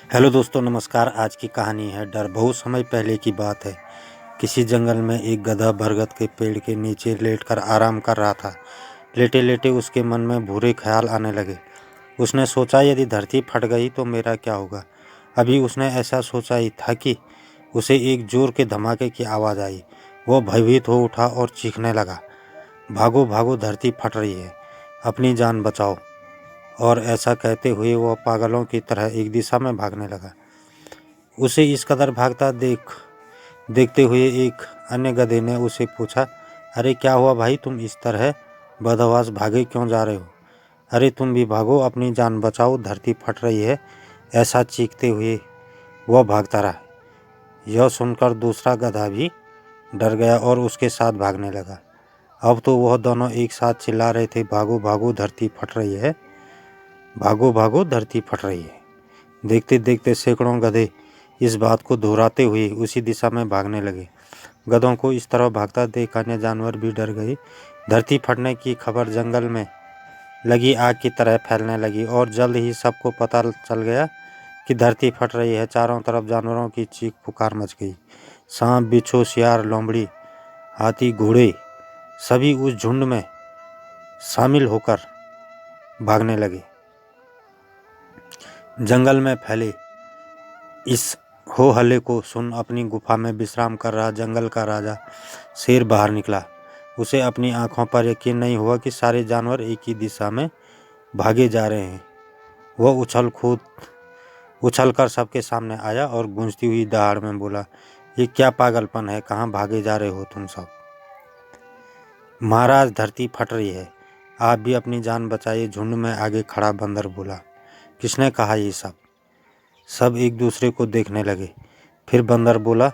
Hello दोस्तों, नमस्कार। आज की कहानी है डर। बहुत समय पहले की बात है। किसी जंगल में एक गधा बरगद के पेड़ के नीचे लेटकर आराम कर रहा था। लेटे लेटे उसके मन में बुरे ख्याल आने लगे। उसने सोचा, यदि धरती फट गई तो मेरा क्या होगा। अभी उसने ऐसा सोचा ही था कि उसे एक जोर के धमाके की आवाज़ आई। वो भयभीत हो उठा और चीखने लगा, भागो भागो, धरती फट रही है, अपनी जान बचाओ। और ऐसा कहते हुए वह पागलों की तरह एक दिशा में भागने लगा। उसे इस कदर भागता देखते हुए एक अन्य गधे ने उसे पूछा, अरे क्या हुआ भाई, तुम इस तरह बदहवास भागे क्यों जा रहे हो। अरे तुम भी भागो, अपनी जान बचाओ, धरती फट रही है। ऐसा चीखते हुए वह भागता रहा। यह सुनकर दूसरा गधा भी डर गया और उसके साथ भागने लगा। अब तो वह दोनों एक साथ चिल्ला रहे थे, भागो भागो, धरती फट रही है, भागो भागो, धरती फट रही है। देखते देखते सैकड़ों गधे इस बात को दोहराते हुए उसी दिशा में भागने लगे। गधों को इस तरह भागता देख अन्य जानवर भी डर गए। धरती फटने की खबर जंगल में लगी आग की तरह फैलने लगी और जल्द ही सबको पता चल गया कि धरती फट रही है। चारों तरफ जानवरों की चीख पुकार मच गई। सांप, बिच्छू, सियार, लोमड़ी, हाथी, घोड़े सभी उस झुंड में शामिल होकर भागने लगे। जंगल में फैले इस हो हल्ले को सुन अपनी गुफा में विश्राम कर रहा जंगल का राजा शेर बाहर निकला। उसे अपनी आंखों पर यकीन नहीं हुआ कि सारे जानवर एक ही दिशा में भागे जा रहे हैं। वह उछलकर सबके सामने आया और गूंजती हुई दहाड़ में बोला, ये क्या पागलपन है, कहाँ भागे जा रहे हो तुम सब। महाराज, धरती फट रही है, आप भी अपनी जान बचाइए, झुंड में आगे खड़ा बंदर बोला। किसने कहा ये सब? सब एक दूसरे को देखने लगे। फिर बंदर बोला,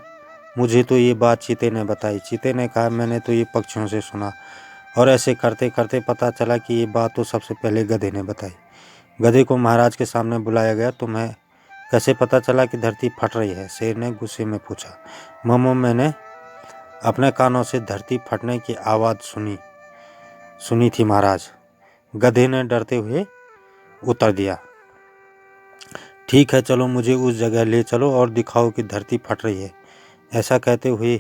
मुझे तो ये बात चीते ने बताई। चीते ने कहा, मैंने तो ये पक्षियों से सुना। और ऐसे करते करते पता चला कि ये बात तो सबसे पहले गधे ने बताई। गधे को महाराज के सामने बुलाया गया। तुम्हें कैसे पता चला कि धरती फट रही है? शेर ने गुस्से में पूछा। मम्मो, मैंने अपने कानों से धरती फटने की आवाज़ सुनी थी महाराज, गधे ने डरते हुए उत्तर दिया। ठीक है, चलो मुझे उस जगह ले चलो और दिखाओ कि धरती फट रही है। ऐसा कहते हुए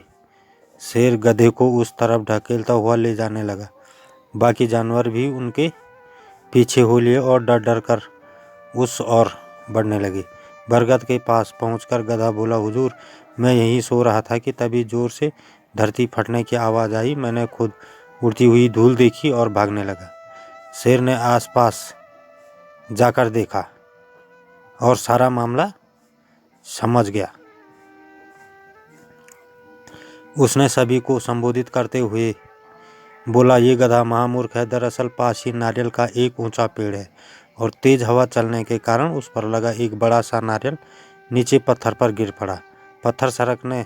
शेर गधे को उस तरफ ढकेलता हुआ ले जाने लगा। बाकी जानवर भी उनके पीछे हो लिए और डर डर कर उस ओर बढ़ने लगे। बरगद के पास पहुंचकर गधा बोला, हुजूर, मैं यहीं सो रहा था कि तभी जोर से धरती फटने की आवाज़ आई। मैंने खुद उड़ती हुई धूल देखी और भागने लगा। शेर ने आसपास जाकर देखा और सारा मामला समझ गया। उसने सभी को संबोधित करते हुए बोला, ये गधा महामूर्ख है। दरअसल पास ही नारियल का एक ऊंचा पेड़ है और तेज हवा चलने के कारण उस पर लगा एक बड़ा सा नारियल नीचे पत्थर पर गिर पड़ा। पत्थर सरकने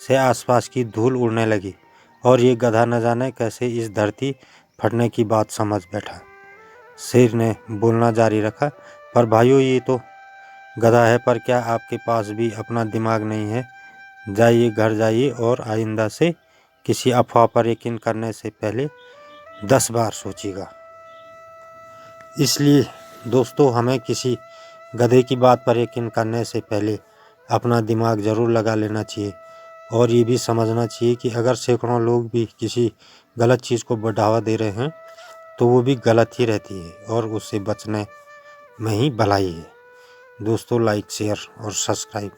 से आसपास की धूल उड़ने लगी और ये गधा न जाने कैसे इस धरती फटने की बात समझ बैठा। शेर ने बोलना जारी रखा, पर भाइयों, ये तो गधा है, पर क्या आपके पास भी अपना दिमाग नहीं है? जाइए, घर जाइए और आइंदा से किसी अफवाह पर यकीन करने से पहले 10 बार सोचिएगा। इसलिए दोस्तों, हमें किसी गधे की बात पर यकीन करने से पहले अपना दिमाग ज़रूर लगा लेना चाहिए और ये भी समझना चाहिए कि अगर सैकड़ों लोग भी किसी गलत चीज़ को बढ़ावा दे रहे हैं तो वो भी गलत ही रहती है और उससे बचने में ही भलाई है। दोस्तों, लाइक, शेयर और सब्सक्राइब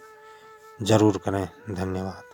ज़रूर करें। धन्यवाद।